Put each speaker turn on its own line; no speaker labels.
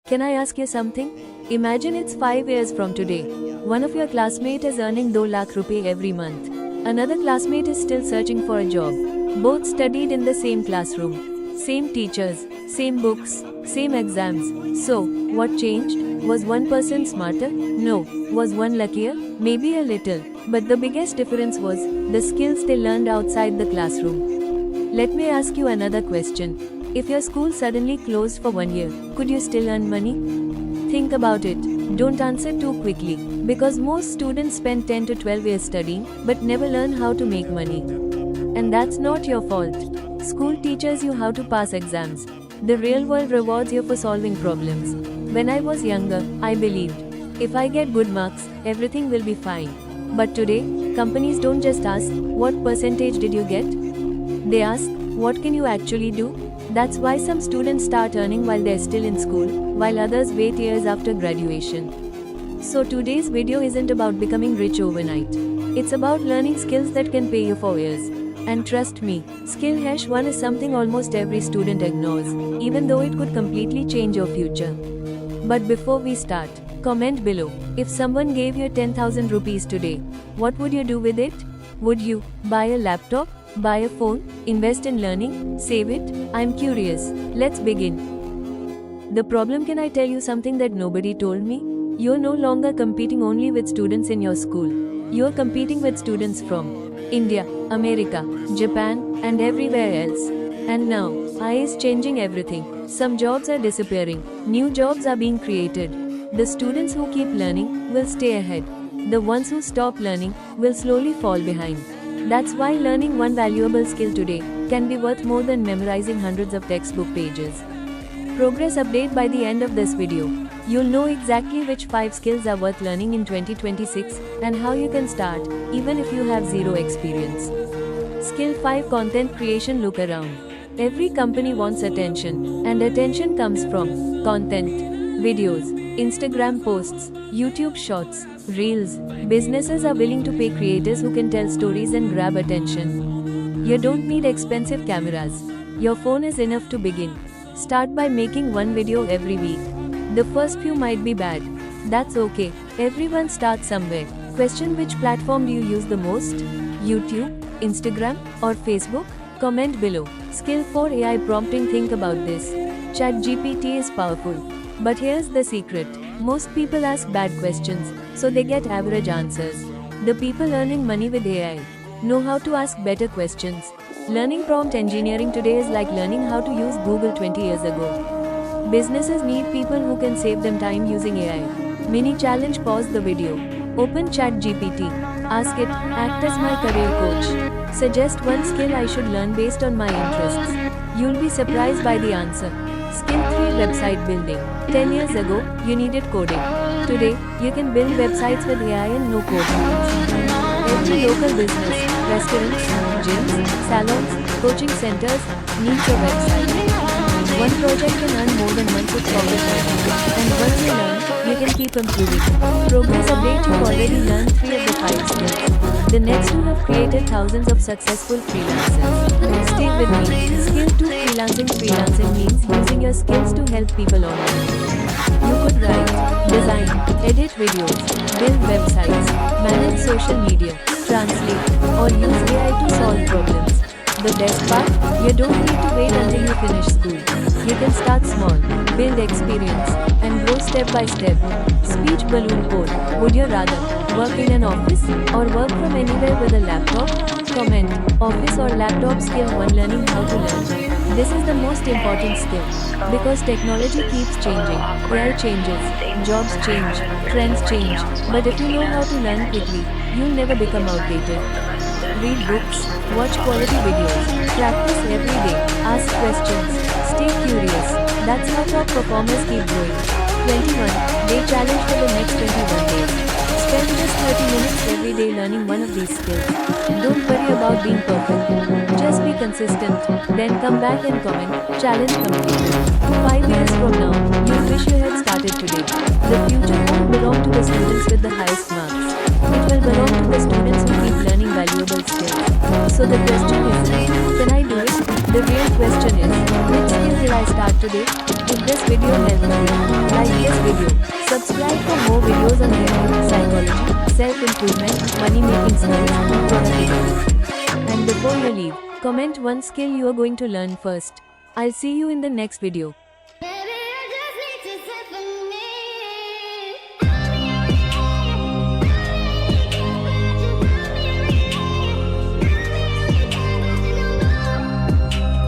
Can I ask you something? Imagine it's 5 years from today. One of your classmates is earning 2 lakh rupee every month. Another classmate is still searching for a job. Both studied in the same classroom. Same teachers, same books, same exams. So, what changed? Was one person smarter? No. Was one luckier? Maybe a little. But the biggest difference was the skills they learned outside the classroom. Let me ask you another question. If your school suddenly closed for 1 year, could you still earn money? Think about it. Don't answer too quickly, because most students spend 10 to 12 years studying, but never learn how to make money. And that's not your fault. School teaches you how to pass exams. The real world rewards you for solving problems. When I was younger, I believed, if I get good marks, everything will be fine. But today, companies don't just ask, what percentage did you get? They ask, what can you actually do? That's why some students start earning while they're still in school, while others wait years after graduation. So today's video isn't about becoming rich overnight. It's about learning skills that can pay you for years. And trust me, skill #1 is something almost every student ignores, even though it could completely change your future. But before we start, comment below. If someone gave you 10,000 rupees today, what would you do with it? Would you buy a laptop? Buy a phone? Invest in learning? Save it? I'm curious. Let's begin. The problem, can I tell you something that nobody told me? You're no longer competing only with students in your school. You're competing with students from India, America, Japan, and everywhere else. And now, AI is changing everything. Some jobs are disappearing. New jobs are being created. The students who keep learning will stay ahead. The ones who stop learning will slowly fall behind. That's why learning one valuable skill today can be worth more than memorizing hundreds of textbook pages. Progress update: by the end of this video, you'll know exactly which 5 skills are worth learning in 2026 and how you can start, even if you have zero experience. Skill 5: Content creation. Look around. Every company wants attention, and attention comes from content. Videos, Instagram posts, YouTube shorts, reels. Businesses are willing to pay creators who can tell stories and grab attention. You don't need expensive cameras. Your phone is enough to begin. Start by making one video every week. The first few might be bad. That's okay. Everyone starts somewhere. Question: which platform do you use the most? YouTube, Instagram, or Facebook? Comment below. Skill 4: AI prompting. Think about this. ChatGPT is powerful. But here's the secret. Most people ask bad questions, so they get average answers. The people earning money with AI know how to ask better questions. Learning prompt engineering today is like learning how to use Google 20 years ago. Businesses need people who can save them time using AI. Mini challenge: pause the video. Open ChatGPT. Ask it, act as my career coach. Suggest one skill I should learn based on my interests. You'll be surprised by the answer. Skill 3: website building. 10 years ago, you needed coding. Today, you can build websites with AI and no code. Every local business, restaurants, gyms, salons, coaching centers needs a website. One project can earn more than months of progress, and once you learn, you can keep improving. Progress update: you've already learned 3 of the 5 skills. The next 2 have created thousands of successful freelancers. Stay with me. Skill 2: freelancing. Freelancing means using your skills to help people online. You could write, design, edit videos, build websites, manage social media, translate, or use AI to solve problems. The best part? You don't need to wait until you finish school. You can start small, build experience, and grow step by step. Speech balloon poll: would you rather work in an office or work from anywhere with a laptop? Comment: office or laptop. Skill 1: learning how to learn. This is the most important skill, because technology keeps changing. AI changes, jobs change, trends change. But if you know how to learn quickly, you'll never become outdated. Read books, watch quality videos, practice every day, ask questions, stay curious. That's how top performers keep growing. 21-day challenge for the next 21 days. Spend just 30 minutes every day learning one of these skills. Don't worry about being perfect. Just be consistent. Then come back and comment, challenge completed. 5 years from now, you'll wish you had started today. The future won't belong to the students with the highest marks. It will belong to the students who keep learning valuable skills. So the question isn't, can I do it? The real question is, which skill will I start today? If this video helped you, like money making skills. And before you leave, comment one skill you are going to learn first. I'll see you in the next video.